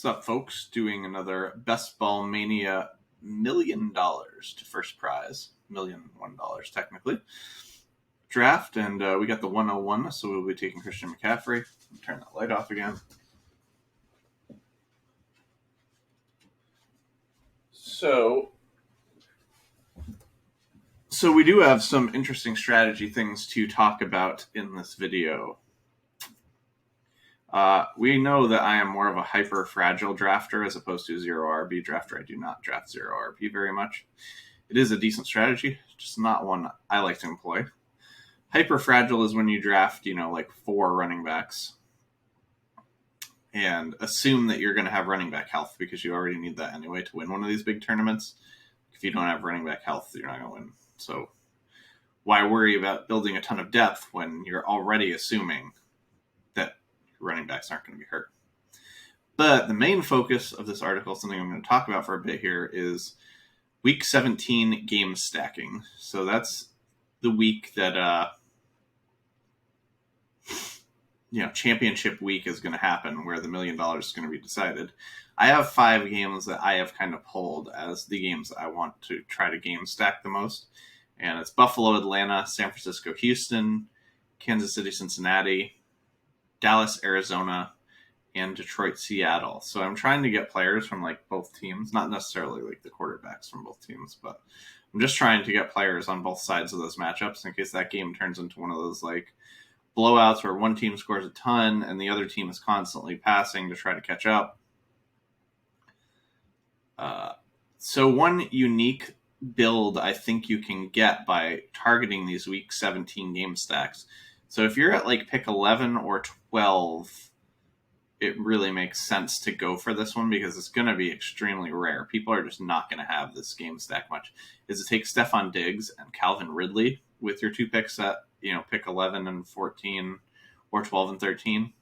What's up, folks? Doing another Best Ball Mania $1 million to first prize. $1,001 technically. Draft, and we got the 101, so we'll be taking Christian McCaffrey. Turn that light off again. So we do have some interesting strategy things to talk about in this video. We know that I am more of a hyper-fragile drafter as opposed to a zero RB drafter. I do not draft zero RB very much. It is a decent strategy, just not one I like to employ. Hyper-fragile is when you draft, like 4 running backs and assume that you're going to have running back health because you already need that anyway to win one of these big tournaments. If you don't have running back health, you're not going to win. So why worry about building a ton of depth when you're already assuming that running backs aren't going to be hurt? But the main focus of this article, something I'm going to talk about for a bit here, is Week 17 game stacking. So that's the week that championship week is going to happen, where the $1 million is going to be decided. I have 5 games that I have kind of pulled as the games that I want to try to game stack the most. And it's Buffalo, Atlanta, San Francisco, Houston, Kansas City, Cincinnati, Dallas, Arizona, and Detroit, Seattle. So I'm trying to get players from both teams, not necessarily the quarterbacks from both teams, but I'm just trying to get players on both sides of those matchups in case that game turns into one of those blowouts where one team scores a ton and the other team is constantly passing to try to catch up. So one unique build I think you can get by targeting these Week 17 game stacks. So if you're at pick 11 or 12, it really makes sense to go for this one because it's going to be extremely rare. People are just not going to have this game stack much. Is to take Stephon Diggs and Calvin Ridley with your 2 picks at pick 11 and 14 or 12 and 13.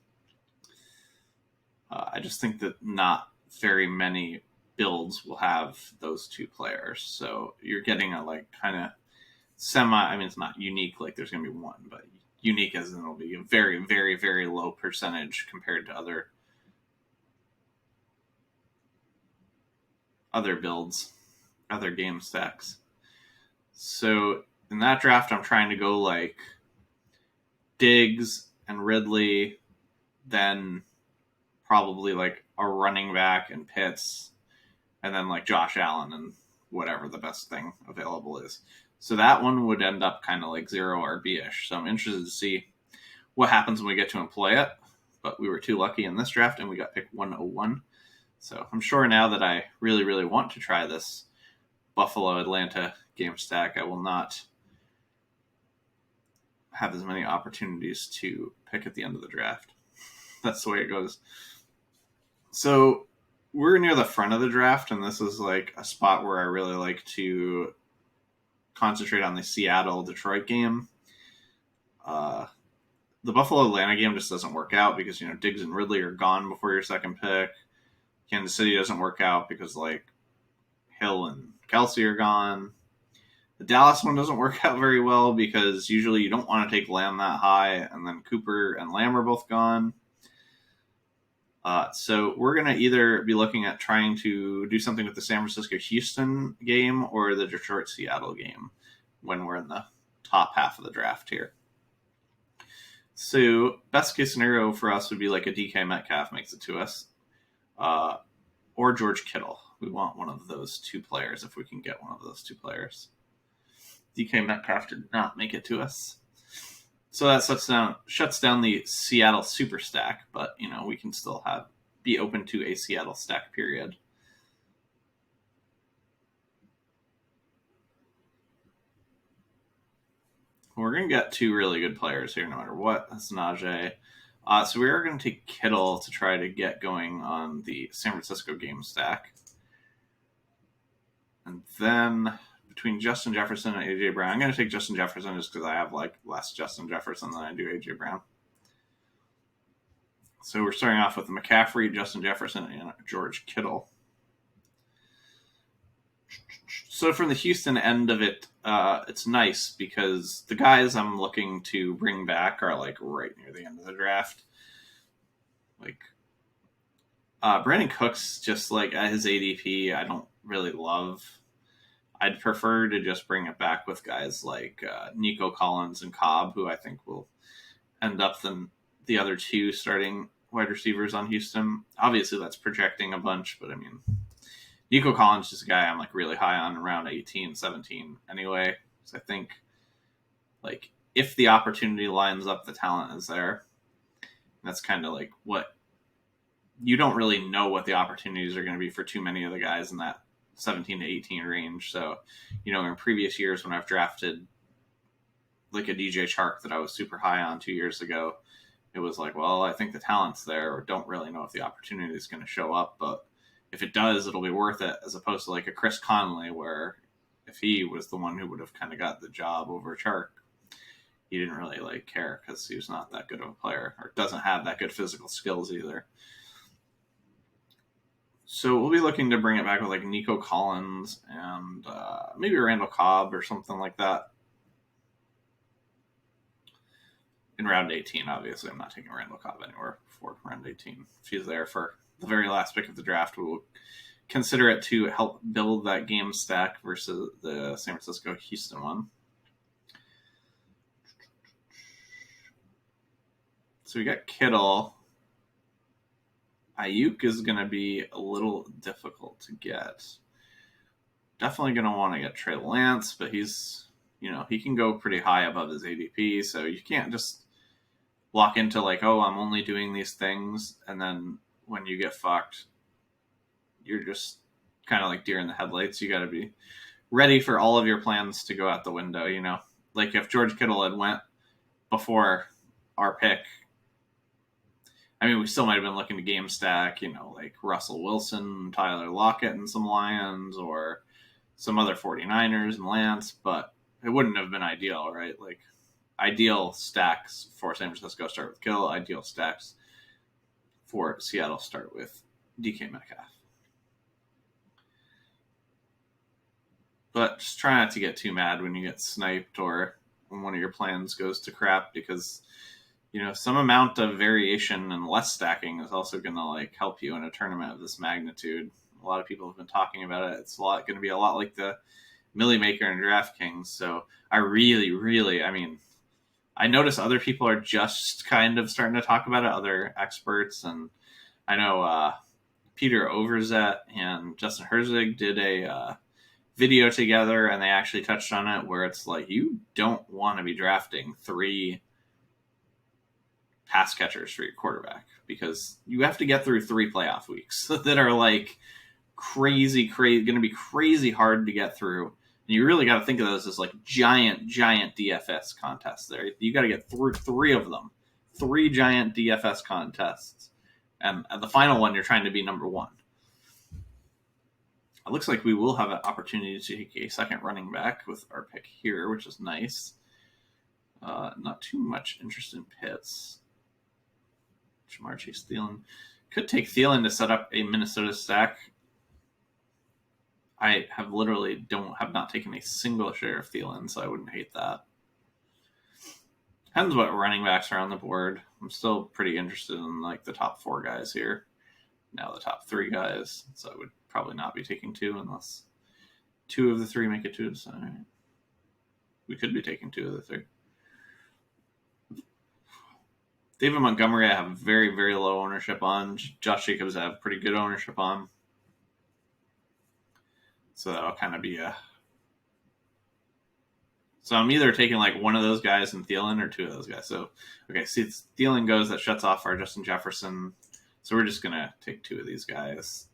I just think that not very many builds will have those 2 players. So you're getting a kind of it's not unique there's going to be one, but unique as in it'll be a very, very, very low percentage compared to other builds, other game stacks. So in that draft, I'm trying to go Diggs and Ridley, then probably a running back and Pitts, and then Josh Allen and whatever the best thing available is. So that one would end up kind of zero RB-ish. So I'm interested to see what happens when we get to employ it. But we were too lucky in this draft, and we got pick 101. So I'm sure now that I really, really want to try this Buffalo-Atlanta game stack, I will not have as many opportunities to pick at the end of the draft. That's the way it goes. So we're near the front of the draft, and this is a spot where I really like to concentrate on the Seattle-Detroit game. The Buffalo-Atlanta game just doesn't work out because, Diggs and Ridley are gone before your second pick. Kansas City doesn't work out because, Hill and Kelsey are gone. The Dallas one doesn't work out very well because usually you don't want to take Lamb that high, and then Cooper and Lamb are both gone. So we're going to either be looking at trying to do something with the San Francisco-Houston game or the Detroit-Seattle game when we're in the top half of the draft here. So best case scenario for us would be a DK Metcalf makes it to us, or George Kittle. We want one of those 2 players if we can get one of those 2 players. DK Metcalf did not make it to us. So that shuts down the Seattle super stack, but we can still be open to a Seattle stack period. We're going to get 2 really good players here no matter what. That's Najee. So we are going to take Kittle to try to get going on the San Francisco game stack. And then between Justin Jefferson and A.J. Brown, I'm going to take Justin Jefferson just because I have less Justin Jefferson than I do A.J. Brown. So we're starting off with McCaffrey, Justin Jefferson, and George Kittle. So from the Houston end of it, it's nice because the guys I'm looking to bring back are right near the end of the draft. Brandon Cooks, just like at his ADP, I don't really love. I'd prefer to just bring it back with guys like Nico Collins and Cobb, who I think will end up than the other two starting wide receivers on Houston. Obviously, that's projecting a bunch, but I mean, Nico Collins is a guy I'm like really high on around 18, 17 anyway. So I think like if the opportunity lines up, the talent is there. That's kind of like what you don't really know what the opportunities are going to be for too many of the guys in that 17 to 18 range. So, in previous years when I've drafted like a DJ Chark that I was super high on 2 years ago, it was like, well, I think the talent's there, or don't really know if the opportunity is going to show up. But if it does, it'll be worth it, as opposed to like a Chris Conley, where if he was the one who would have kind of got the job over Chark, he didn't really like care because he was not that good of a player, or doesn't have that good physical skills either. So we'll be looking to bring it back with like Nico Collins and maybe Randall Cobb or something like that. In round 18, obviously, I'm not taking Randall Cobb anywhere before round 18. If he's there for the very last pick of the draft, we will consider it to help build that game stack versus the San Francisco-Houston one. So we got Kittle. Ayuk is going to be a little difficult to get. Definitely going to want to get Trey Lance, but he's, he can go pretty high above his ADP, so you can't just lock into like, oh, I'm only doing these things, and then when you get fucked, you're just kind of like deer in the headlights. You got to be ready for all of your plans to go out the window, Like if George Kittle had went before our pick, I mean, we still might have been looking to game stack, like Russell Wilson, Tyler Lockett, and some Lions, or some other 49ers and Lance, but it wouldn't have been ideal, right? Like, ideal stacks for San Francisco start with Kittle. Ideal stacks for Seattle start with DK Metcalf. But just try not to get too mad when you get sniped or when one of your plans goes to crap, because some amount of variation and less stacking is also going to like help you in a tournament of this magnitude. A lot of people have been talking about it. It's going to be a lot like the Millie Maker and DraftKings. So I really, I notice other people are just kind of starting to talk about it, other experts. And I know Peter Overzet and Justin Herzig did a video together, and they actually touched on it, where it's like, you don't want to be drafting 3 pass catchers for your quarterback, because you have to get through 3 playoff weeks that are like crazy, going to be crazy hard to get through. And you really got to think of those as like giant DFS contests there. You got to get through 3 of them, 3 giant DFS contests. And at the final one, you're trying to be number 1. It looks like we will have an opportunity to take a second running back with our pick here, which is nice. Not too much interest in Pitts. Jamar Chase, Thielen. Could take Thielen to set up a Minnesota stack. I have not taken a single share of Thielen, so I wouldn't hate that. Depends what running backs are on the board. I'm still pretty interested in like the top 4 guys here. Now the top 3 guys, so I would probably not be taking 2 unless 2 of the 3 make it to us. All right. We could be taking 2 of the 3. David Montgomery, I have very, very low ownership on. Josh Jacobs, I have pretty good ownership on. So that'll kind of be So I'm either taking like one of those guys in Thielen or 2 of those guys. So, okay, see, Thielen goes, that shuts off our Justin Jefferson. So we're just going to take 2 of these guys.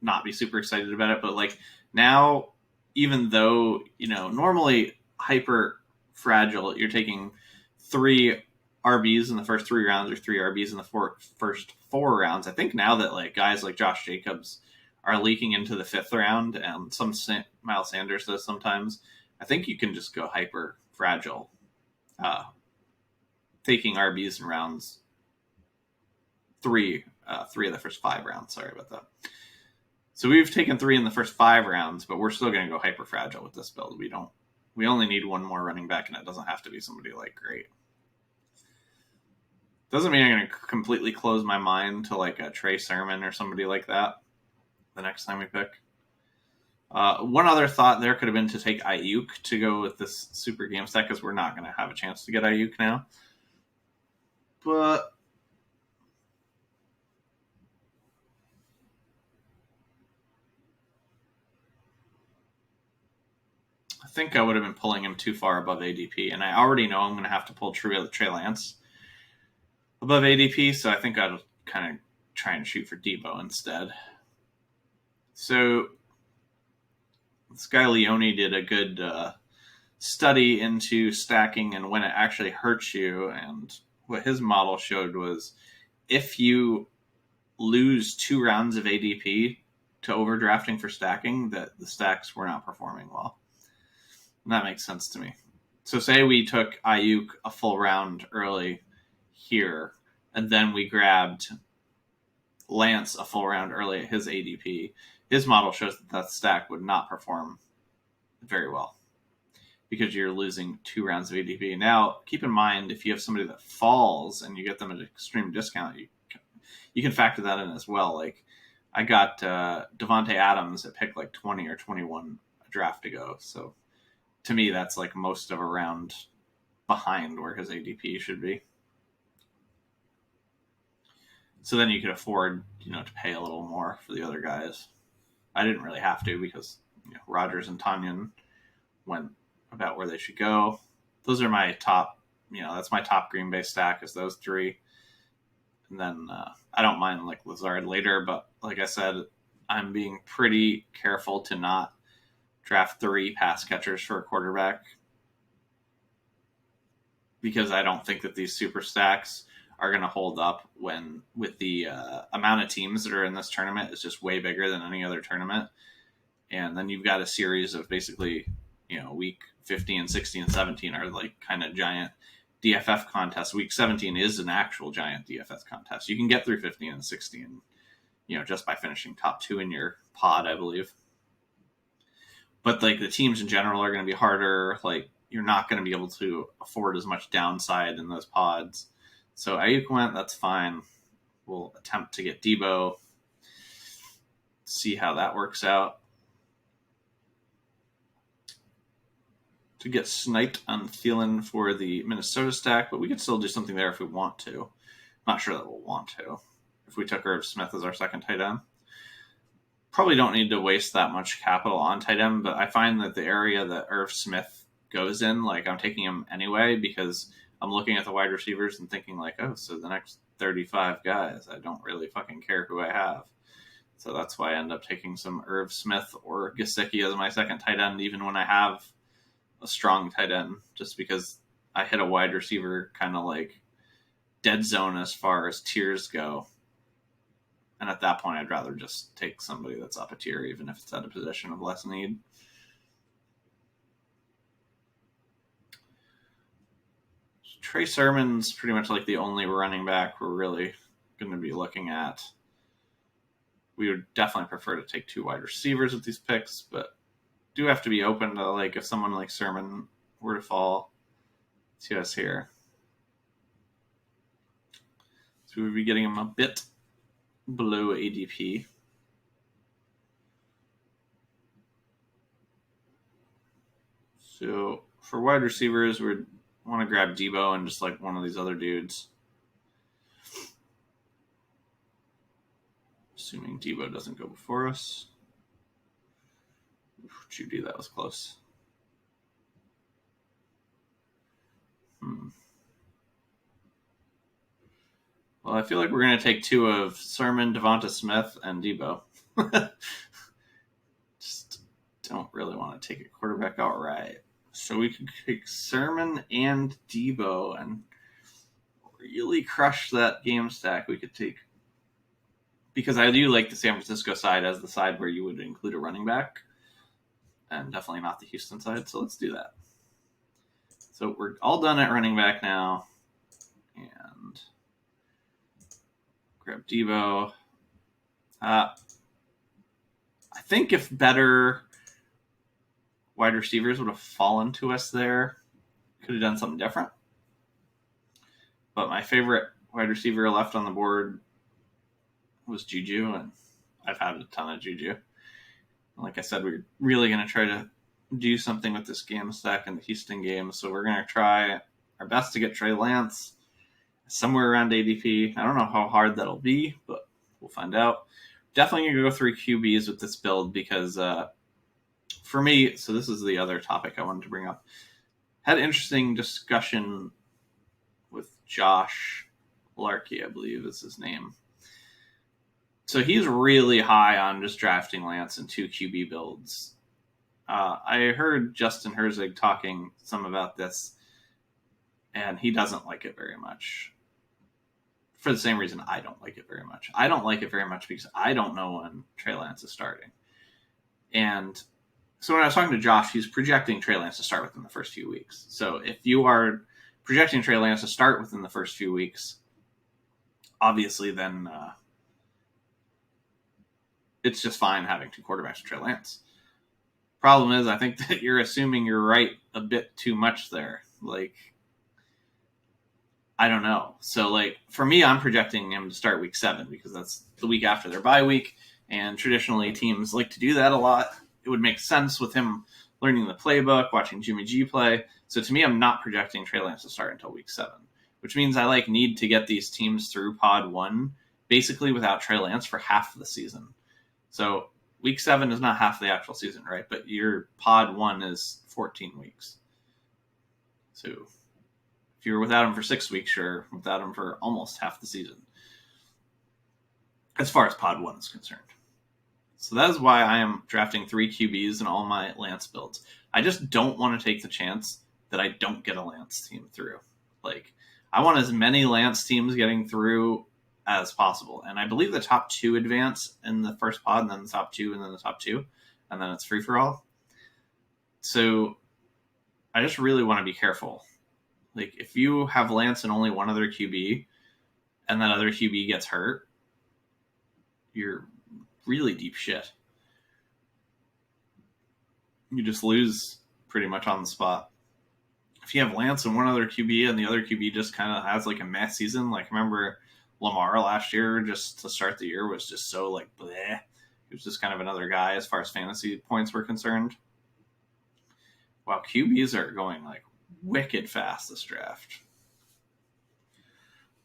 Not be super excited about it. But like now, even though, normally hyper fragile, you're taking 3 RBs in the first 3 rounds or 3 RBs in the first 4 rounds. I think now that like guys like Josh Jacobs are leaking into the 5th round, and some Miles Sanders does sometimes, I think you can just go hyper fragile, taking RBs in rounds 3 of the first 5 rounds. Sorry about that. So we've taken 3 in the first 5 rounds, but we're still going to go hyper fragile with this build. We only need 1 more running back, and it doesn't have to be somebody like great. Doesn't mean I'm going to completely close my mind to like a Trey Sermon or somebody like that the next time we pick. One other thought there could have been to take Ayuk to go with this super game stack, because we're not going to have a chance to get Ayuk now. But I think I would have been pulling him too far above ADP, and I already know I'm going to have to pull Trey Lance above ADP, so I think I'll kind of try and shoot for Debo instead. So this guy Leone did a good study into stacking and when it actually hurts you, and what his model showed was if you lose 2 rounds of ADP to overdrafting for stacking, that the stacks were not performing well. And that makes sense to me. So say we took Ayuk a full round early here, and then we grabbed Lance a full round early at his ADP. His model shows that stack would not perform very well because you're losing 2 rounds of ADP. Now, keep in mind, if you have somebody that falls and you get them at an extreme discount, you can factor that in as well. Like, I got Devontae Adams at pick like 20 or 21 a draft ago. So to me, that's like most of a round behind where his ADP should be. So then you could afford, to pay a little more for the other guys. I didn't really have to because Rodgers and Tanyan went about where they should go. Those are my top, that's my top Green Bay stack is those 3. And then I don't mind like Lazard later, but like I said, I'm being pretty careful to not draft 3 pass catchers for a quarterback because I don't think that these super stacks are going to hold up with the amount of teams that are in this tournament is just way bigger than any other tournament. And then you've got a series of basically, week 15, 16, 17 are like kind of giant DFF contests. Week 17 is an actual giant DFF contest. You can get through 15 and 16, just by finishing top 2 in your pod, I believe. But like the teams in general are going to be harder. Like you're not going to be able to afford as much downside in those pods. So Ayuk went, that's fine. We'll attempt to get Debo. See how that works out. To get sniped on Thielen for the Minnesota stack, but we could still do something there if we want to. Not sure that we'll want to. If we took Irv Smith as our second tight end. Probably don't need to waste that much capital on tight end, but I find that the area that Irv Smith goes in, like I'm taking him anyway because I'm looking at the wide receivers and thinking like, oh, so the next 35 guys, I don't really fucking care who I have. So that's why I end up taking some Irv Smith or Gesicki as my second tight end, even when I have a strong tight end, just because I hit a wide receiver kind of like dead zone as far as tiers go. And at that point, I'd rather just take somebody that's up a tier, even if it's at a position of less need. Trey Sermon's pretty much like the only running back we're really going to be looking at. We would definitely prefer to take 2 wide receivers with these picks, but do have to be open to like if someone like Sermon were to fall to us here. So we would be getting him a bit below ADP. So for wide receivers, we want to grab Debo and just like one of these other dudes. Assuming Debo doesn't go before us. Judy, that was close. Well, I feel like we're going to take 2 of Sermon, Devonta Smith, and Debo. Just don't really want to take a quarterback outright. So we could take Sermon and Debo and really crush that game stack. We could take, because I do like the San Francisco side as the side where you would include a running back, and definitely not the Houston side. So let's do that. So we're all done at running back now, and grab Debo. I think if better wide receivers would have fallen to us there, could have done something different. But my favorite wide receiver left on the board was Juju, and I've had a ton of Juju. Like I said, we're really going to try to do something with this game stack in the Houston game, so we're going to try our best to get Trey Lance somewhere around ADP. I don't know how hard that'll be, but we'll find out. Definitely going to go through QBs with this build because for me, so this is the other topic I wanted to bring up. Had an interesting discussion with Josh Larkey, I believe is his name. So he's really high on just drafting Lance in 2 QB builds. I heard Justin Herzig talking some about this, and he doesn't like it very much. For the same reason I don't like it very much. I don't like it very much because I don't know when Trey Lance is starting. And so when I was talking to Josh, he's projecting Trey Lance to start within the first few weeks. So if you are projecting Trey Lance to start within the first few weeks, obviously then it's just fine having 2 quarterbacks to Trey Lance. Problem is, I think that you're assuming you're right a bit too much there. Like, I don't know. So, like, for me, I'm projecting him to start week 7 because that's the week after their bye week. And traditionally, teams like to do that a lot. It would make sense with him learning the playbook, watching Jimmy G play. So to me, I'm not projecting Trey Lance to start until week 7, which means I need to get these teams through pod 1 basically without Trey Lance for half of the season. So week 7 is not half the actual season, right? But your pod 1 is 14 weeks. So if you're without him for 6 weeks, you're without him for almost half the season, as far as pod 1 is concerned. So that is why I am drafting 3 QBs in all my Lance builds. I just don't want to take the chance that I don't get a Lance team through. Like, I want as many Lance teams getting through as possible. And I believe the top 2 advance in the first pod, and then the top 2, and then the top 2, and then it's free for all. So I just really want to be careful. Like, if you have Lance and only one other QB, and that other QB gets hurt, you're really deep shit. You just lose pretty much on the spot. If you have Lance and one other QB and the other QB just kind of has like a mess season, like remember Lamar last year, just to start the year, was just so like bleh. He was just kind of another guy as far as fantasy points were concerned. Wow, QBs are going like wicked fast this draft.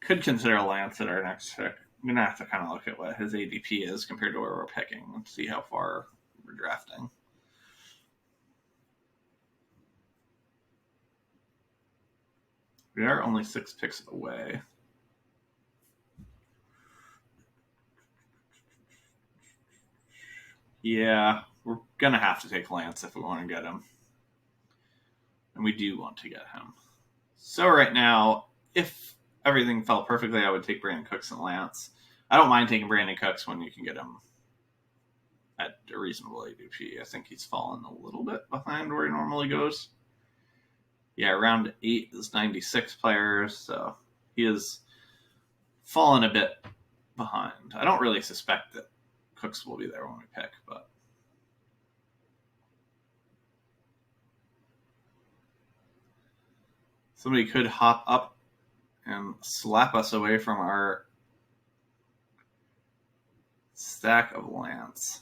Could consider Lance at our next pick. I'm going to have to kind of look at what his ADP is compared to where we're picking and see how far we're drafting. We are only 6 picks away. Yeah, we're going to have to take Lance if we want to get him. And we do want to get him. So right now, if everything fell perfectly, I would take Brandon Cooks and Lance. I don't mind taking Brandon Cooks when you can get him at a reasonable ADP. I think he's fallen a little bit behind where he normally goes. Yeah, round 8 is 96 players, so he has fallen a bit behind. I don't really suspect that Cooks will be there when we pick, but somebody could hop up and slap us away from our stack of Lance.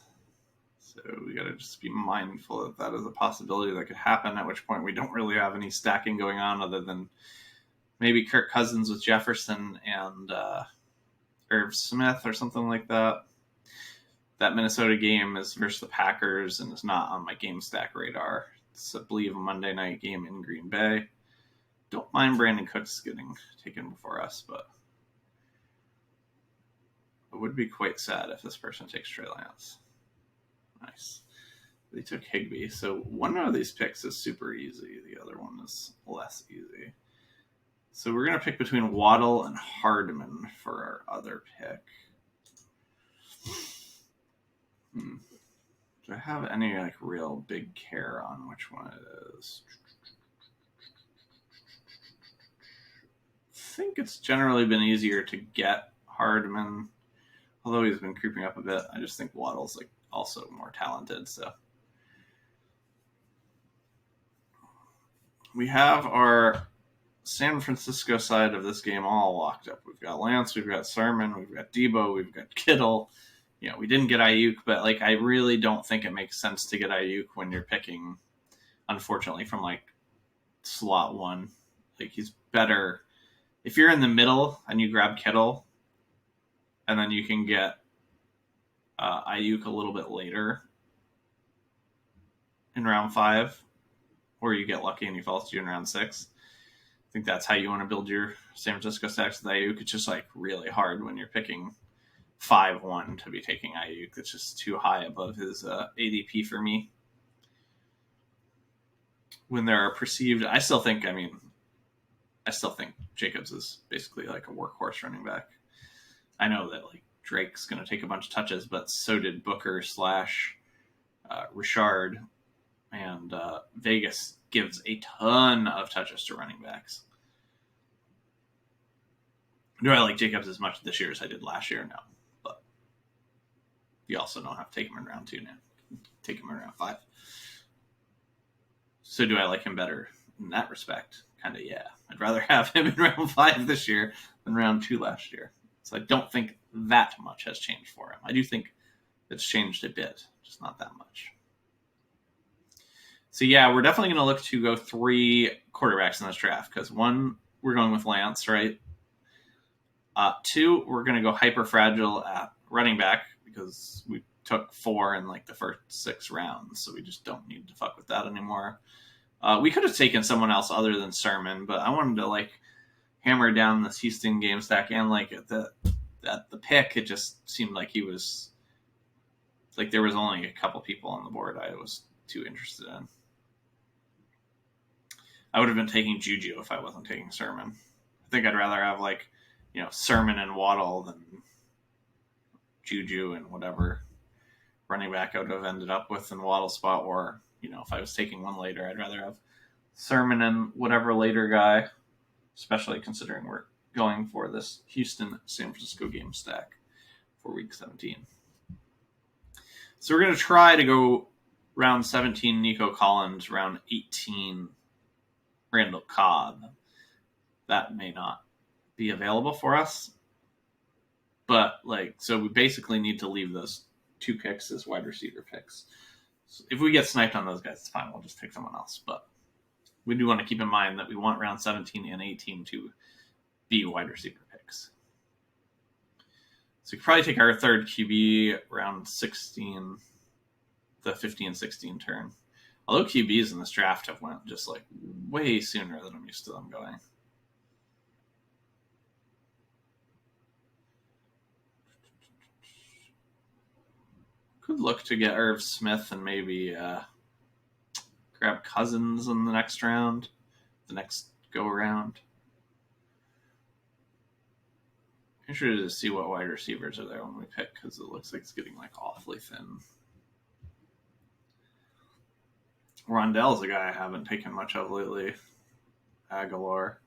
So we got to just be mindful that that is a possibility that could happen, at which point we don't really have any stacking going on other than maybe Kirk Cousins with Jefferson and Irv Smith or something like that. That Minnesota game is versus the Packers and is not on my game stack radar. It's, I believe, a Monday night game in Green Bay. Don't mind Brandon Cooks getting taken before us, but it would be quite sad if this person takes Trey Lance. Nice. They took Higbee. So one of these picks is super easy. The other one is less easy. So we're going to pick between Waddle and Hardman for our other pick. Do I have any like real big care on which one it is? I think it's generally been easier to get Hardman, although he's been creeping up a bit. I just think Waddle's like also more talented. So we have our San Francisco side of this game all locked up. We've got Lance, we've got Sermon, we've got Debo, we've got Kittle. We didn't get Ayuk, but I really don't think it makes sense to get Ayuk when you're picking, unfortunately, from slot 1. He's better if you're in the middle and you grab Kittle, and then you can get Ayuk a little bit later in round 5, or you get lucky and he falls to you in round 6. I think that's how you want to build your San Francisco stacks with Ayuk. It's just really hard when you're picking 5-1 to be taking Ayuk. It's just too high above his ADP for me. When there are perceived, I still think Jacobs is basically a workhorse running back. I know that Drake's going to take a bunch of touches, but so did Booker / Richard, and Vegas gives a ton of touches to running backs. Do I like Jacobs as much this year as I did last year? No. But you also don't have to take him in round 2 now. Take him in round 5. So do I like him better in that respect? Kind of, yeah. I'd rather have him in round 5 this year than round 2 last year. So I don't think that much has changed for him. I do think it's changed a bit, just not that much. So yeah, we're definitely going to look to go 3 quarterbacks in this draft, because 1, we're going with Lance, right? 2, we're going to go hyper fragile at running back, because we took 4 in the first 6 rounds, so we just don't need to fuck with that anymore. We could have taken someone else other than Sermon, but I wanted to hammer down this Houston game stack, and at the pick, it just seemed like he was there was only a couple people on the board I was too interested in. I would have been taking Juju if I wasn't taking Sermon. I think I'd rather have Sermon and Waddle than Juju and whatever running back I would have ended up with in Waddle's spot. Or if I was taking one later, I'd rather have Sermon and whatever later guy, especially considering we're going for this Houston-San Francisco game stack for week 17. So we're going to try to go round 17, Nico Collins, round 18, Randall Cobb. That may not be available for us, but so we basically need to leave those 2 picks as wide receiver picks. So if we get sniped on those guys, it's fine. We'll just take someone else. But we do want to keep in mind that we want round 17 and 18 to be wide receiver picks. So we could probably take our third QB round 16, the 15-16 turn. Although QBs in this draft have went just way sooner than I'm used to them going. Could look to get Irv Smith and maybe grab Cousins in the next round, the next go around. Interested to see what wide receivers are there when we pick, because it looks like it's getting awfully thin. Rondell's a guy I haven't taken much of lately. Aguilar.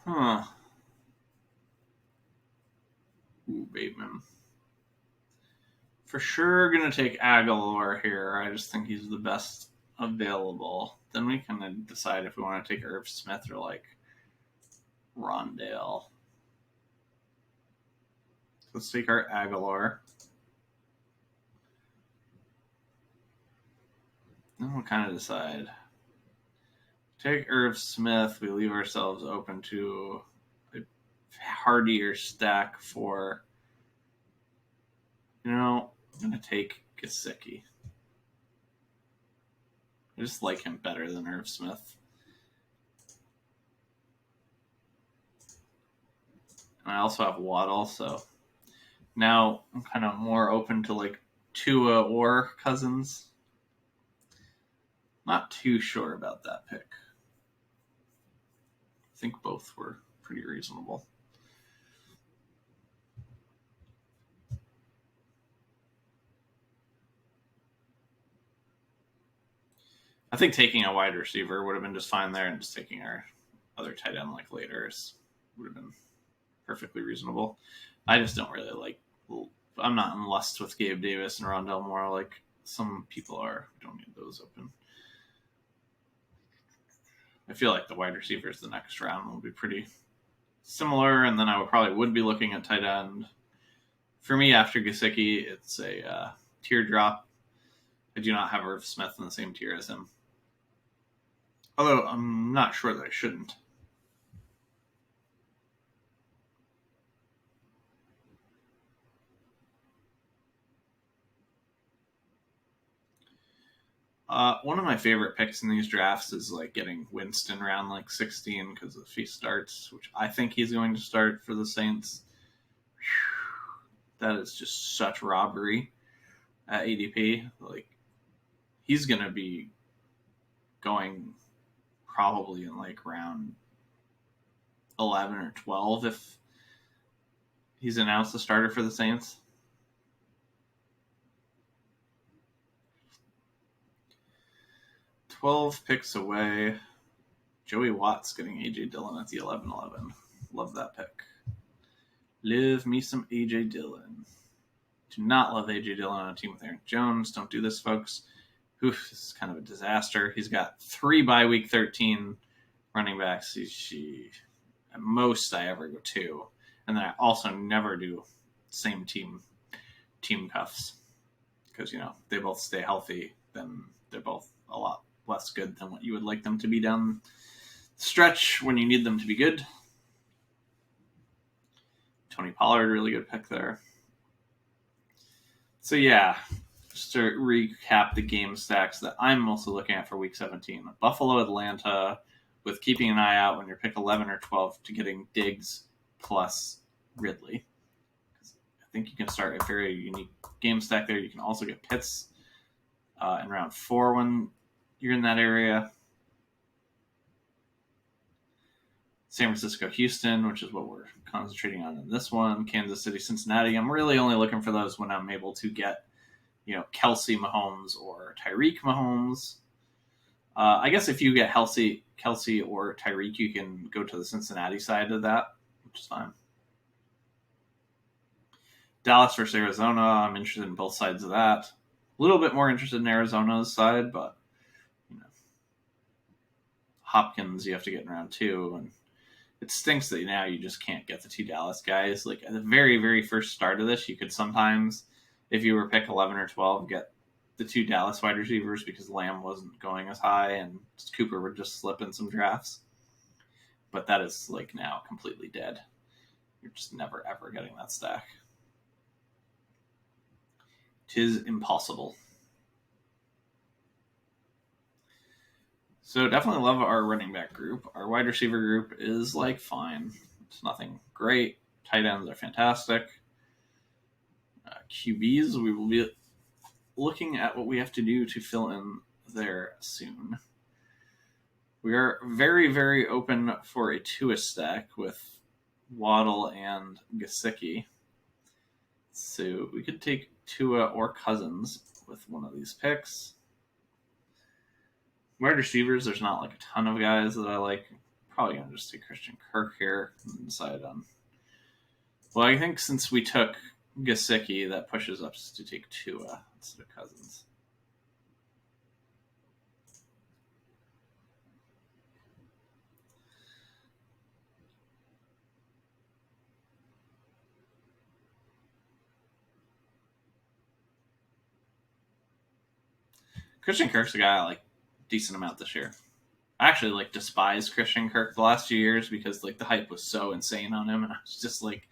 Huh. Ooh, Bateman. For sure going to take Aguilar here. I just think he's the best available. Then we can decide if we want to take Irv Smith or Rondale. Let's take our Aguilar. Then we'll kind of decide. Take Irv Smith. We leave ourselves open to a hardier stack for, I'm going to take Gesicki. I just like him better than Irv Smith. And I also have Waddle, so now I'm kind of more open to Tua or Cousins. Not too sure about that pick. I think both were pretty reasonable. I think taking a wide receiver would have been just fine there, and just taking our other tight end like later would have been perfectly reasonable. I just don't really like. I'm not in lust with Gabe Davis and Rondell Moore like some people are. We don't need those open. I feel like the wide receivers the next round will be pretty similar, and then I would be looking at tight end. For me, after Gesicki, it's a teardrop. I do not have Irv Smith in the same tier as him. Although I'm not sure that I shouldn't. One of my favorite picks in these drafts is like getting Winston round like 16 because if he starts, which I think he's going to start for the Saints, that is just such robbery at ADP. Like he's going to be going probably in like round 11 or 12 if he's announced the starter for the Saints. $12 picks away. Joey Watts getting AJ Dillon at the 11-11. Love that pick. Love me some AJ Dillon. Do not love AJ Dillon on a team with Aaron Jones. Don't do this, folks. Oof, this is kind of a disaster. He's got 3 by week 13 running backs. At most, I ever go 2. And then I also never do same team cuffs. Because, they both stay healthy. Then they're both a lot less good than what you would like them to be down the stretch when you need them to be good. Tony Pollard, really good pick there. So yeah, just to recap the game stacks that I'm also looking at for week 17. Buffalo, Atlanta, with keeping an eye out when you're pick 11 or 12 to getting Diggs plus Ridley. I think you can start a very unique game stack there. You can also get Pitts in round 4 when you're in that area. San Francisco, Houston, which is what we're concentrating on in this one. Kansas City, Cincinnati. I'm really only looking for those when I'm able to get, Kelsey Mahomes or Tyreek Mahomes. I guess if you get Kelsey or Tyreek, you can go to the Cincinnati side of that, which is fine. Dallas versus Arizona. I'm interested in both sides of that. A little bit more interested in Arizona's side, but Hopkins you have to get in round 2, and it stinks that now you just can't get the 2 Dallas guys. Like at the very, very first start of this, you could sometimes, if you were pick 11 or 12, get the 2 Dallas wide receivers because Lamb wasn't going as high and Cooper would just slip in some drafts. But that is like now completely dead. You're just never, ever getting that stack. 'Tis impossible. So definitely love our running back group. Our wide receiver group is like fine. It's nothing great. Tight ends are fantastic. QBs, we will be looking at what we have to do to fill in there soon. We are very, very open for a Tua stack with Waddle and Gesicki. So we could take Tua or Cousins with one of these picks. Wide receivers, there's not like a ton of guys that I like. Probably going to just take Christian Kirk here and decide on. Well, I think since we took Gesicki, that pushes us to take Tua instead of Cousins. Christian Kirk's a guy I like decent amount this year. I actually like despised Christian Kirk the last few years because like the hype was so insane on him, and I was just like,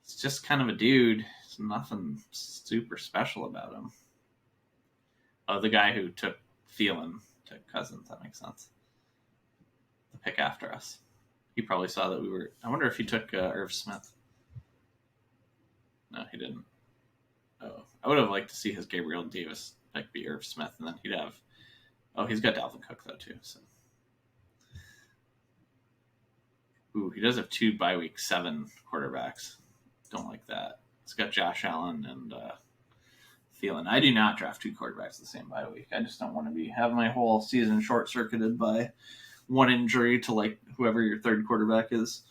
he's just kind of a dude. There's nothing super special about him. Oh, the guy who took Thielen to Cousins, that makes sense. The pick after us. He probably saw that we were. I wonder if he took Irv Smith. No, he didn't. Oh, I would have liked to see his Gabriel Davis pick be Irv Smith, and then he'd have. Oh, he's got Dalvin Cook though too. So, ooh, he does have 2 by week 7 quarterbacks. Don't like that. It's got Josh Allen and feeling. I do not draft 2 quarterbacks the same bye week. I just don't want to have my whole season short circuited by one injury to like whoever your third quarterback is.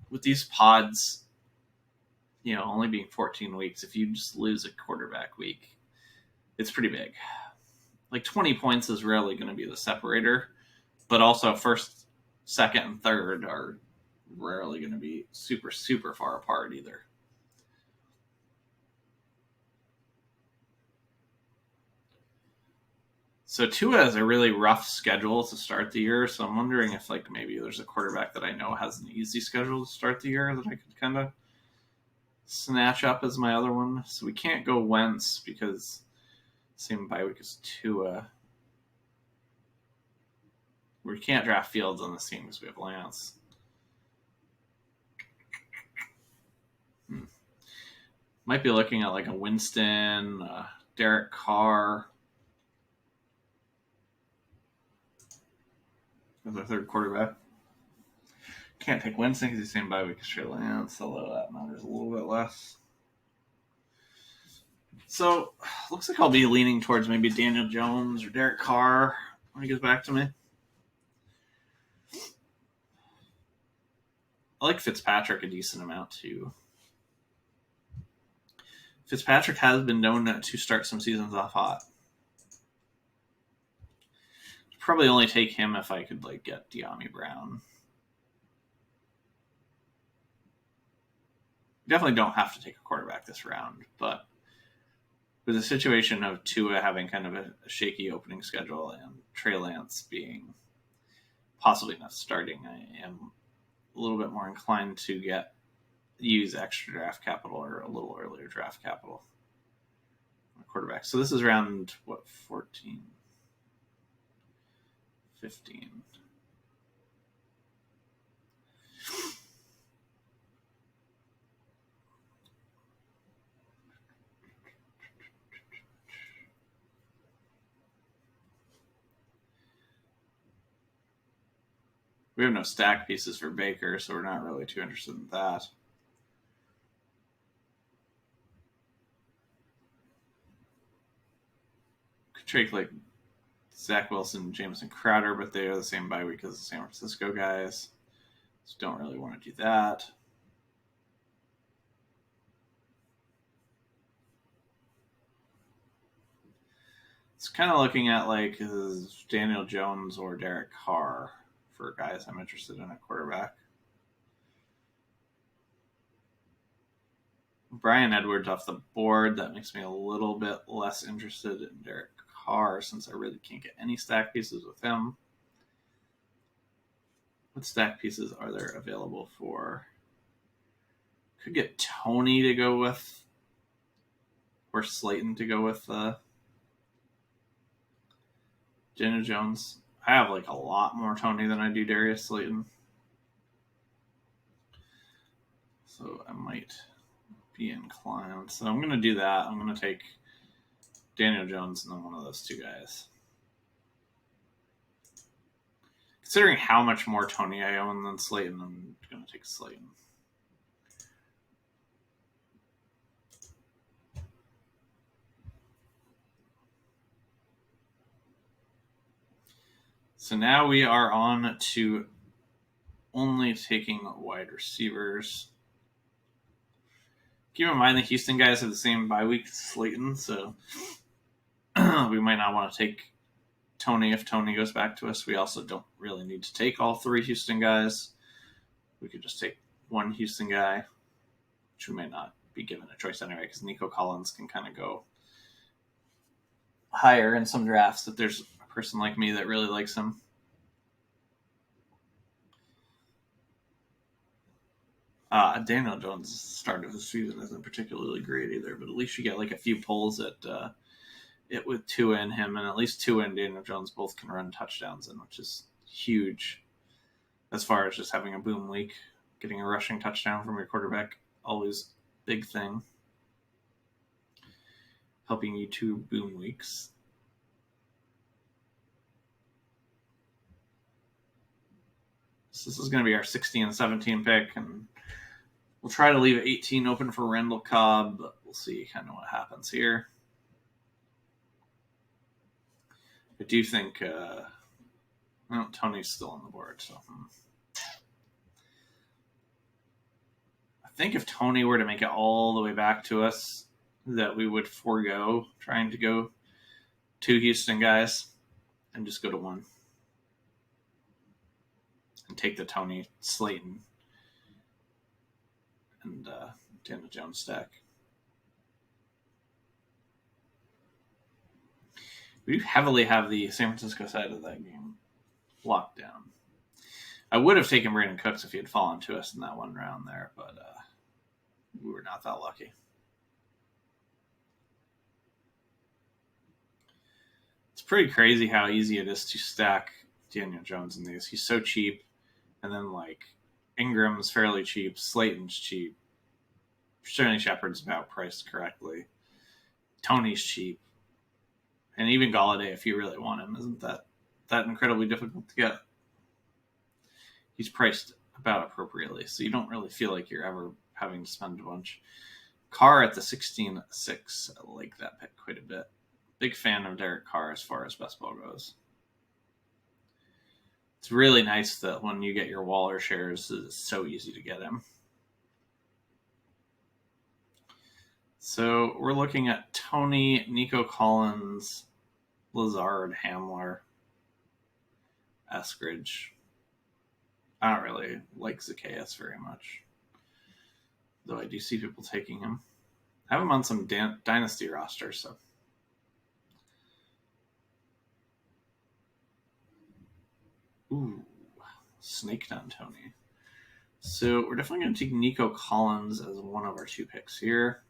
With these pods, only being 14 weeks, if you just lose a quarterback week, it's pretty big. Like 20 points is rarely going to be the separator, but also first, second, and third are rarely going to be super, super far apart either. So Tua has a really rough schedule to start the year, so I'm wondering if maybe there's a quarterback that I know has an easy schedule to start the year that I could kind of snatch up as my other one. So we can't go Wentz because same bye week as Tua. We can't draft Fields on this team because we have Lance. Might be looking at like a Winston, Derek Carr as our third quarterback. Can't take Winston because he's the same bye week as Trey Lance, although that matters a little bit less. So, looks like I'll be leaning towards maybe Daniel Jones or Derek Carr when he gets back to me. I like Fitzpatrick a decent amount too. Fitzpatrick has been known to start some seasons off hot. Probably only take him if I could get De'Ami Brown. Definitely don't have to take a quarterback this round, but with the situation of Tua having kind of a shaky opening schedule and Trey Lance being possibly not starting, I am a little bit more inclined to use extra draft capital or a little earlier draft capital on a quarterback. So this is round 14, 15. We have no stack pieces for Baker, so we're not really too interested in that. Could take Zach Wilson, Jameson Crowder, but they are the same bye week as the San Francisco guys. So don't really want to do that. It's kind of looking at Daniel Jones or Derek Carr for guys I'm interested in at quarterback. Brian Edwards off the board. That makes me a little bit less interested in Derek Carr since I really can't get any stack pieces with him. What stack pieces are there available for? Could get Tony to go with, or Slayton to go with Daniel Jones. I have a lot more Tony than I do Darius Slayton. So I might be inclined. So I'm going to do that. I'm going to take Daniel Jones and then one of those two guys. Considering how much more Tony I own than Slayton, I'm going to take Slayton. So now we are on to only taking wide receivers. Keep in mind the Houston guys have the same bye week as Slayton, so we might not want to take Tony if Tony goes back to us. We also don't really need to take all 3 Houston guys. We could just take one Houston guy, which we may not be given a choice anyway, because Nico Collins can kind of go higher in some drafts if there's a person like me that really likes him. Daniel Jones' start of the season isn't particularly great either, but at least you get a few pulls at it with Tua and him, and at least Tua and Daniel Jones both can run touchdowns in, which is huge as far as just having a boom week. Getting a rushing touchdown from your quarterback, always big thing. Helping you 2 boom weeks. So this is going to be our 16 and 17 pick, and we'll try to leave 18 open for Randall Cobb, but we'll see kind of what happens here. I do think Tony's still on the board. So I think if Tony were to make it all the way back to us, that we would forego trying to go 2 Houston guys and just go to 1 and take the Tony, Slayton, and Daniel Jones stack. We heavily have the San Francisco side of that game locked down. I would have taken Brandon Cooks if he had fallen to us in that 1 round there, but we were not that lucky. It's pretty crazy how easy it is to stack Daniel Jones in these. He's so cheap, and then Ingram's fairly cheap, Slayton's cheap, Sterling Shepard's about priced correctly, Tony's cheap, and even Galladay, if you really want him, isn't that incredibly difficult to get. He's priced about appropriately, so you don't really feel like you're ever having to spend a bunch. Carr at the 16-6, I like that pick quite a bit. Big fan of Derek Carr as far as best ball goes. It's really nice that when you get your Waller shares, it's so easy to get him. So we're looking at Tony, Nico Collins, Lazard, Hamler, Eskridge. I don't really like Zacchaeus very much, though I do see people taking him. I have him on some dynasty rosters, so. Ooh, snaked on Tony. So we're definitely going to take Nico Collins as one of our 2 picks here.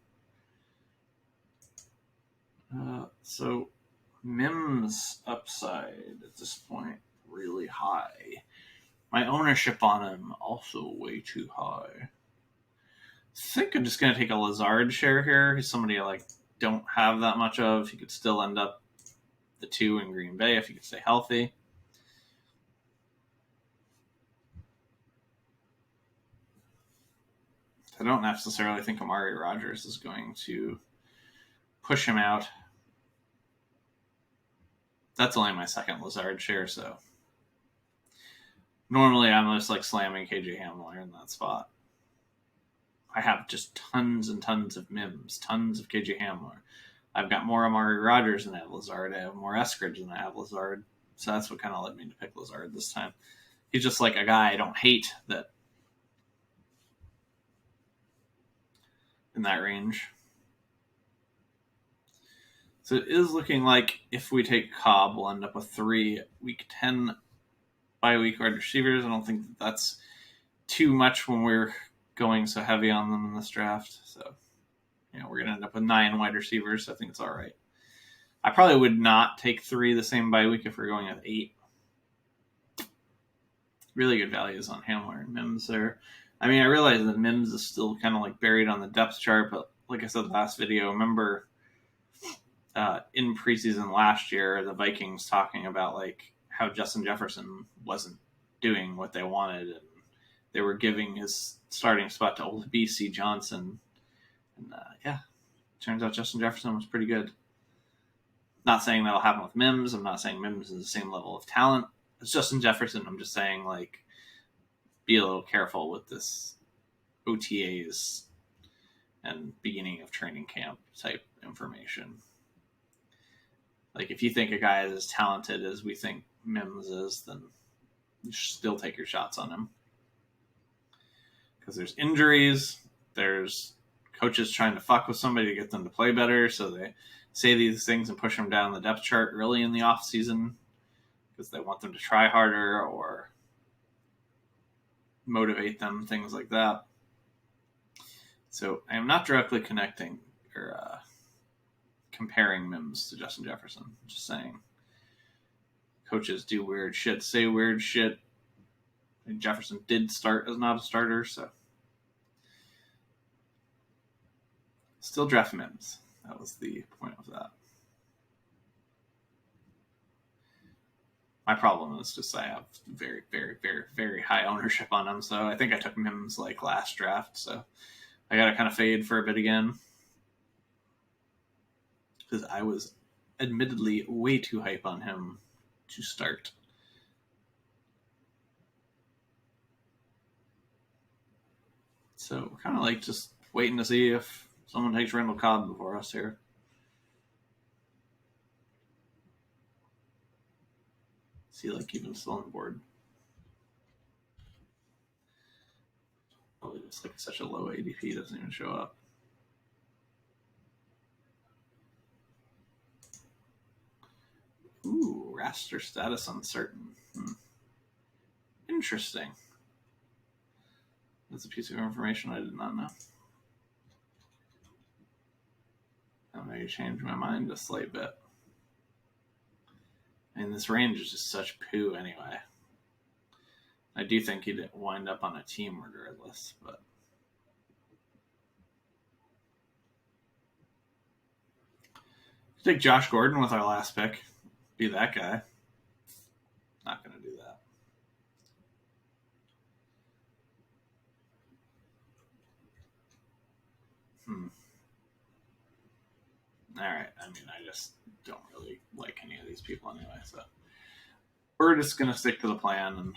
So Mims upside at this point really high. My ownership on him also way too high. I think I'm just going to take a Lazard share here. He's somebody I don't have that much of. He could still end up the 2 in Green Bay if he could stay healthy. I don't necessarily think Amari Rodgers is going to push him out. That's only my 2nd Lazard share, so normally I'm just slamming KJ Hamler in that spot. I have just tons and tons of Mims, tons of KJ Hamler. I've got more Amari Rodgers than I have Lazard. I have more Eskridge than I have Lazard. So that's what kind of led me to pick Lazard this time. He's just like a guy I don't hate that in that range. So it is looking like if we take Cobb, we'll end up with 3 week 10 bye-week wide receivers. I don't think that's too much when we're going so heavy on them in this draft. So, we're going to end up with 9 wide receivers. So I think it's all right. I probably would not take 3 the same bye week if we're going at 8. Really good values on Hamler and Mims there. I mean, I realize that Mims is still kind of buried on the depth chart, but like I said last video, remember in preseason last year, the Vikings talking about how Justin Jefferson wasn't doing what they wanted, and they were giving his starting spot to old BC Johnson. And turns out Justin Jefferson was pretty good. Not saying that'll happen with Mims. I'm not saying Mims is the same level of talent as Justin Jefferson. I'm just saying be a little careful with this OTAs and beginning of training camp type information. If you think a guy is as talented as we think Mims is, then you should still take your shots on him. Because there's injuries, there's coaches trying to fuck with somebody to get them to play better, so they say these things and push them down the depth chart early in the off season because they want them to try harder or motivate them, things like that. So I am not directly connecting or comparing Mims to Justin Jefferson. I'm just saying coaches do weird shit, say weird shit. And Jefferson did start as not a starter, so still draft Mims. That was the point of that. My problem is just I have very, very, very, very high ownership on him, so I think I took Mims last draft, so I got to kind of fade for a bit again. Because I was admittedly way too hype on him to start. So we're kind of like just waiting to see if someone takes Randall Cobb before us here. Is he like even still on the board? Probably just like such a low ADP doesn't even show up. Ooh, roster status uncertain. Interesting. That's a piece of information I did not know. That may change my mind a slight bit. And this range is just such poo anyway. I do think he'd wind up on a team regardless, but take Josh Gordon with our last pick. Be that guy. Not going to do that. All right. I mean, I just don't really like any of these people anyway, so we're just going to stick to the plan, and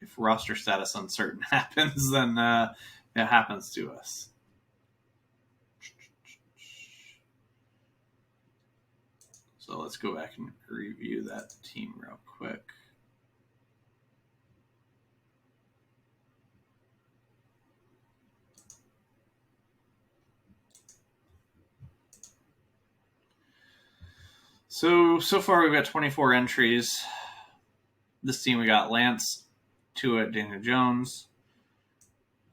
if roster status uncertain happens, then it happens to us. So let's go back and review that team real quick. So far we've got 24 entries. This team we got Lance, Tua, Daniel Jones,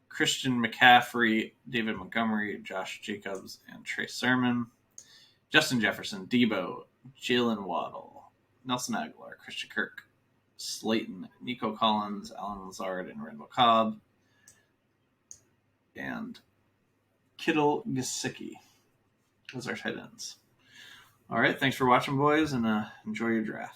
Christian McCaffrey, David Montgomery, Josh Jacobs, and Trey Sermon. Justin Jefferson, Debo, Jalen Waddle, Nelson Aguilar, Christian Kirk, Slayton, Nico Collins, Alan Lazard, and Randall Cobb. And Kittle Gesicki. Those are tight ends. All right, thanks for watching, boys, and enjoy your draft.